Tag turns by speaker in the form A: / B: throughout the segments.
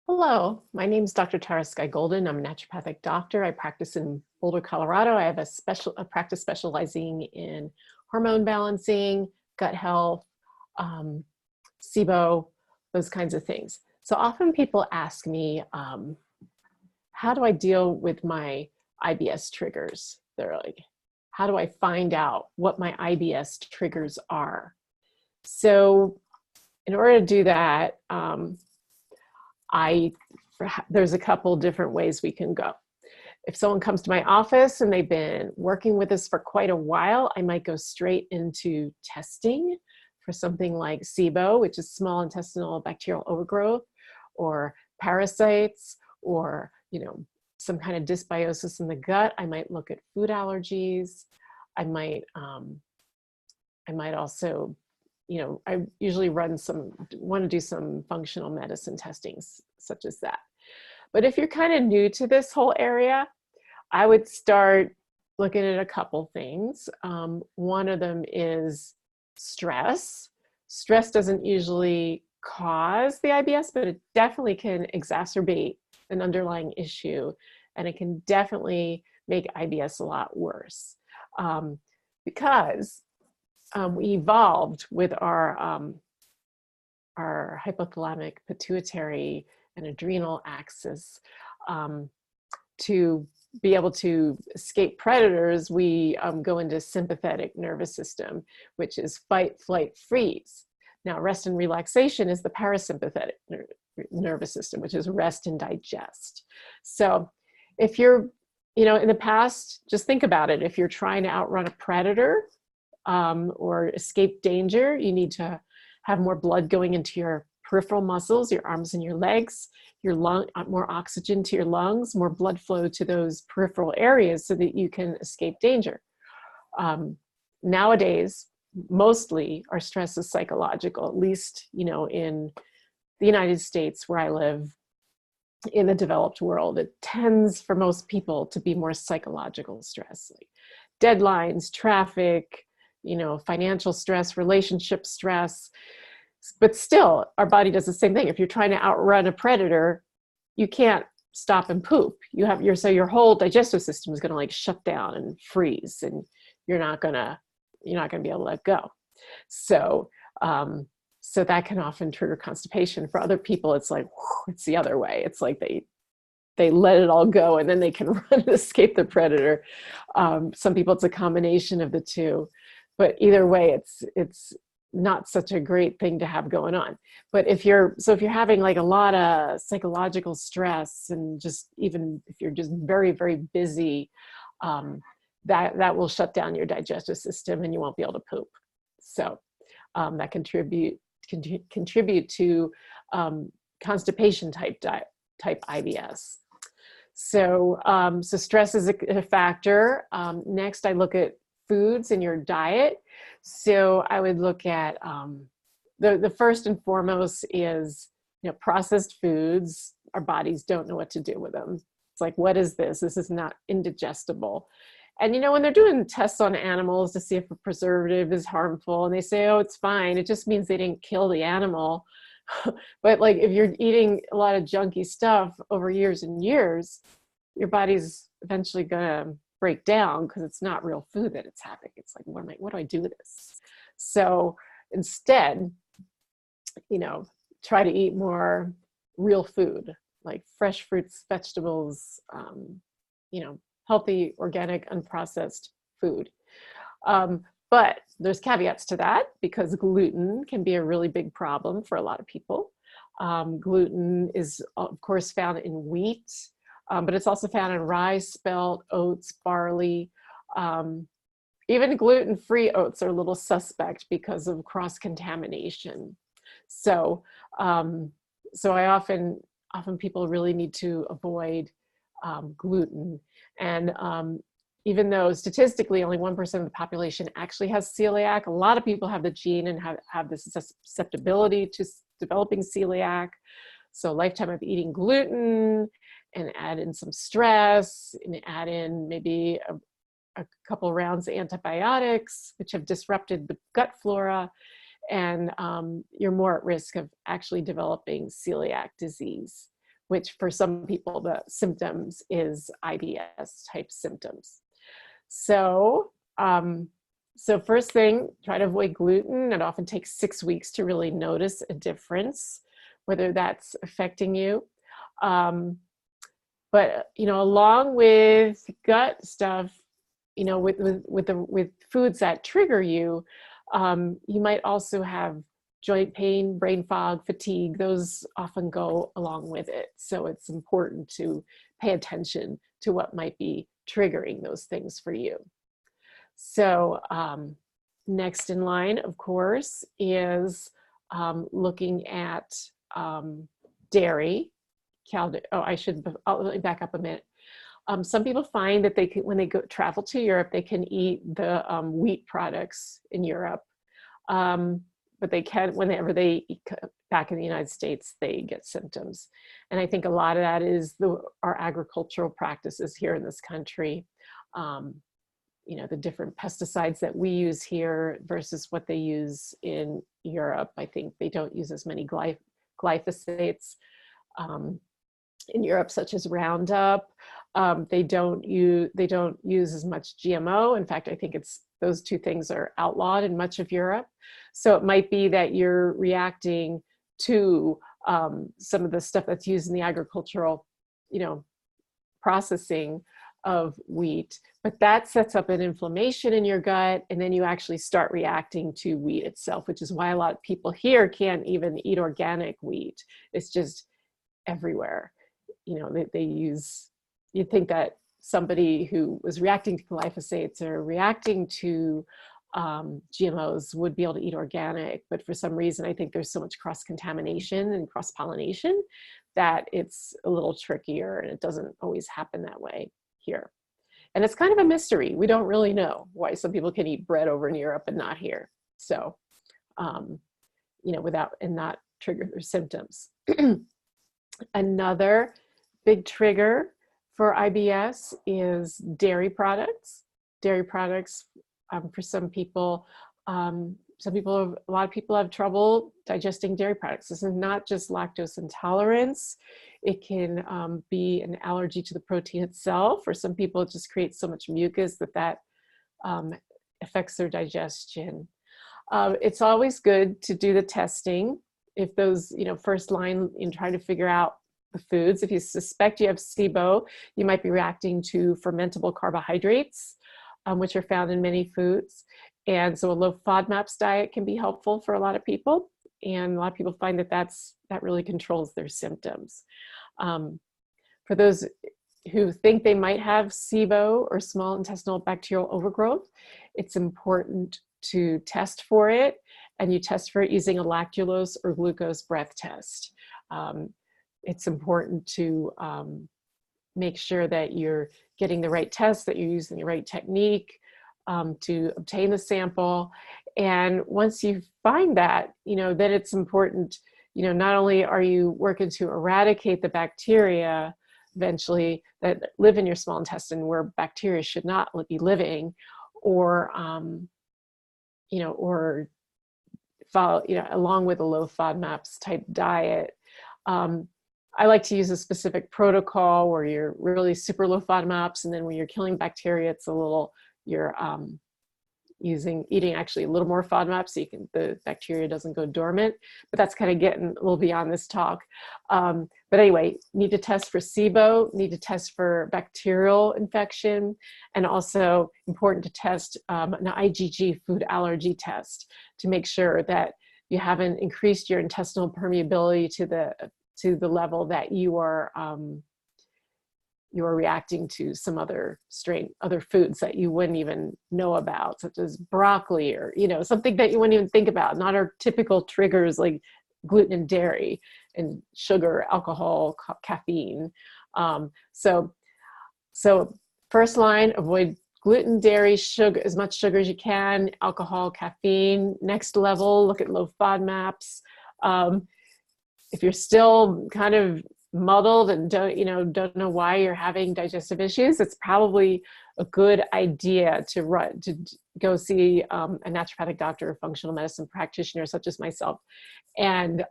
A: Hello, my name is Dr. Tara Sky Golden. I'm a naturopathic doctor. I practice in Boulder, Colorado. I have a practice specializing in hormone balancing, gut health, um, SIBO, those kinds of things. So often people ask me, how do I deal with my IBS triggers? They're like, how do I find out what my IBS triggers are? So in order to do that, I there's a couple different ways we can go. If someone comes to my office and they've been working with us for quite a while, I might go straight into testing for something like SIBO, which is small intestinal bacterial overgrowth, or parasites, or some kind of dysbiosis in the gut. I might look at food allergies. I might also, I usually want to do some functional medicine testings such as that. But if you're kind of new to this whole area, I would start looking at a couple things. One of them is stress. Stress doesn't usually cause the IBS, but it definitely can exacerbate an underlying issue, and it can definitely make IBS a lot worse because we evolved with our hypothalamic, pituitary, and adrenal axis to be able to escape predators. We go into sympathetic nervous system, which is fight, flight, freeze. Now, rest and relaxation is the parasympathetic nervous system, which is rest and digest. So if you're, in the past, just think about it. If you're trying to outrun a predator, or escape danger, you need to have more blood going into your peripheral muscles, your arms and your legs, more oxygen to your lungs, more blood flow to those peripheral areas so that you can escape danger. Nowadays, mostly our stress is psychological, at least, in the United States where I live. In the developed world, it tends for most people to be more psychological stress, like deadlines, traffic, financial stress, relationship stress. But still, our body does the same thing. If you're trying to outrun a predator, you can't stop and poop. So your whole digestive system is going to shut down and freeze, and you're not going to be able to let go. So so that can often trigger constipation. For other people, it's like it's the other way. It's like they let it all go and then they can run and escape the predator. Some people, it's a combination of the two. But either way, it's not such a great thing to have going on. But if you're having a lot of psychological stress, and just even if you're just very, very busy, that will shut down your digestive system and you won't be able to poop. So that contribute to constipation type IBS. So stress is a factor. Next, I look at foods in your diet. So I would look at the first and foremost is processed foods. Our bodies don't know what to do with them. It's like, what is this? This is not indigestible. And when they're doing tests on animals to see if a preservative is harmful, and they say, oh, it's fine, it just means they didn't kill the animal. But if you're eating a lot of junky stuff over years and years, your body's eventually gonna break down because it's not real food that it's having. It's like, what do I do with this? So instead, try to eat more real food, like fresh fruits, vegetables, healthy, organic, unprocessed food. But there's caveats to that, because gluten can be a really big problem for a lot of people. Gluten is, of course, found in wheat, but it's also found in rye, spelt, oats, barley. Even gluten-free oats are a little suspect because of cross-contamination. So I often people really need to avoid gluten. And even though statistically only 1% of the population actually has celiac, a lot of people have the gene and have this susceptibility to developing celiac. So a lifetime of eating gluten, and add in some stress, and add in maybe a couple rounds of antibiotics, which have disrupted the gut flora, and you're more at risk of actually developing celiac disease, which for some people, the symptoms is IBS type symptoms. So, so first thing, try to avoid gluten. It often takes 6 weeks to really notice a difference, whether that's affecting you. But, you know, along with gut stuff, you know, with foods that trigger you, you might also have joint pain, brain fog, fatigue. Those often go along with it. So it's important to pay attention to what might be triggering those things for you. So next in line, of course, is looking at dairy. Let me back up a minute. Some people find that they can, when they travel to Europe, they can eat the wheat products in Europe. But they can, whenever they eat back in the United States, they get symptoms. And I think a lot of that is our agricultural practices here in this country. You know, the different pesticides that we use here versus what they use in Europe. I think they don't use as many glyphosates in Europe, such as Roundup. They don't use as much GMO. In fact, I think those two things are outlawed in much of Europe. So it might be that you're reacting to some of the stuff that's used in the agricultural, you know, processing of wheat, but that sets up an inflammation in your gut, and then you actually start reacting to wheat itself, which is why a lot of people here can't even eat organic wheat. It's just everywhere. You know, you'd think that somebody who was reacting to glyphosates or reacting to GMOs would be able to eat organic, but for some reason, I think there's so much cross-contamination and cross-pollination that it's a little trickier, and it doesn't always happen that way here. And it's kind of a mystery. We don't really know why some people can eat bread over in Europe and not here. So, you know, and not trigger their symptoms. Another big trigger for IBS is dairy products. Dairy products, for some people, a lot of people have trouble digesting dairy products. This is not just lactose intolerance. It can be an allergy to the protein itself. For some people, it just creates so much mucus that affects their digestion. It's always good to do the testing. If those, you know, first line in trying to figure out the foods, if you suspect you have SIBO, you might be reacting to fermentable carbohydrates, which are found in many foods. And so a low FODMAPs diet can be helpful for a lot of people. And a lot of people find that really controls their symptoms. For those who think they might have SIBO or small intestinal bacterial overgrowth, it's important to test for it. And you test for it using a lactulose or glucose breath test. It's important to make sure that you're getting the right test, that you're using the right technique to obtain the sample. And once you find that, you know, then it's important, you know, not only are you working to eradicate the bacteria eventually that live in your small intestine where bacteria should not be living, or, you know, or follow, you know, along with a low FODMAPs type diet. I like to use a specific protocol where you're really super low FODMAPs, and then when you're killing bacteria, it's a little, you're eating actually a little more FODMAPs so the bacteria doesn't go dormant, but that's kind of getting a little beyond this talk. But anyway, need to test for SIBO, need to test for bacterial infection, and also important to test an IgG food allergy test to make sure that you haven't increased your intestinal permeability to the level that you are reacting to some other foods that you wouldn't even know about, such as broccoli, or, you know, something that you wouldn't even think about, not our typical triggers like gluten and dairy and sugar, alcohol, caffeine. So first line, avoid gluten, dairy, sugar, as much sugar as you can, alcohol, caffeine. Next level, look at low FODMAPs. If you're still kind of muddled and don't know why you're having digestive issues, it's probably a good idea to go see a naturopathic doctor or functional medicine practitioner such as myself, and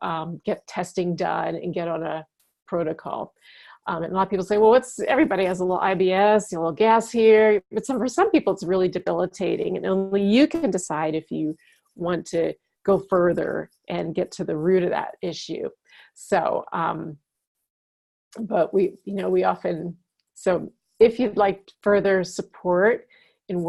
A: get testing done and get on protocol. And a lot of people say, well, everybody has a little IBS, a little gas here. But for some people, it's really debilitating. And only you can decide if you want to go further and get to the root of that issue. So, but we often, so if you'd like further support in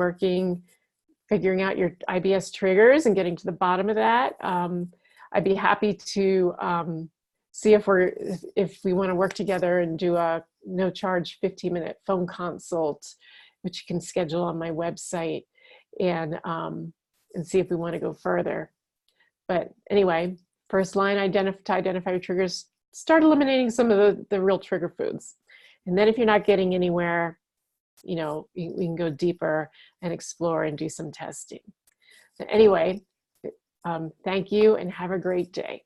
A: figuring out your IBS triggers and getting to the bottom of that, I'd be happy to see if we want to work together and do a no charge 15-minute phone consult, which you can schedule on my website, and see if we want to go further. But anyway, first line, to identify your triggers, start eliminating some of the real trigger foods. And then if you're not getting anywhere, we can go deeper and explore and do some testing. So anyway, thank you and have a great day.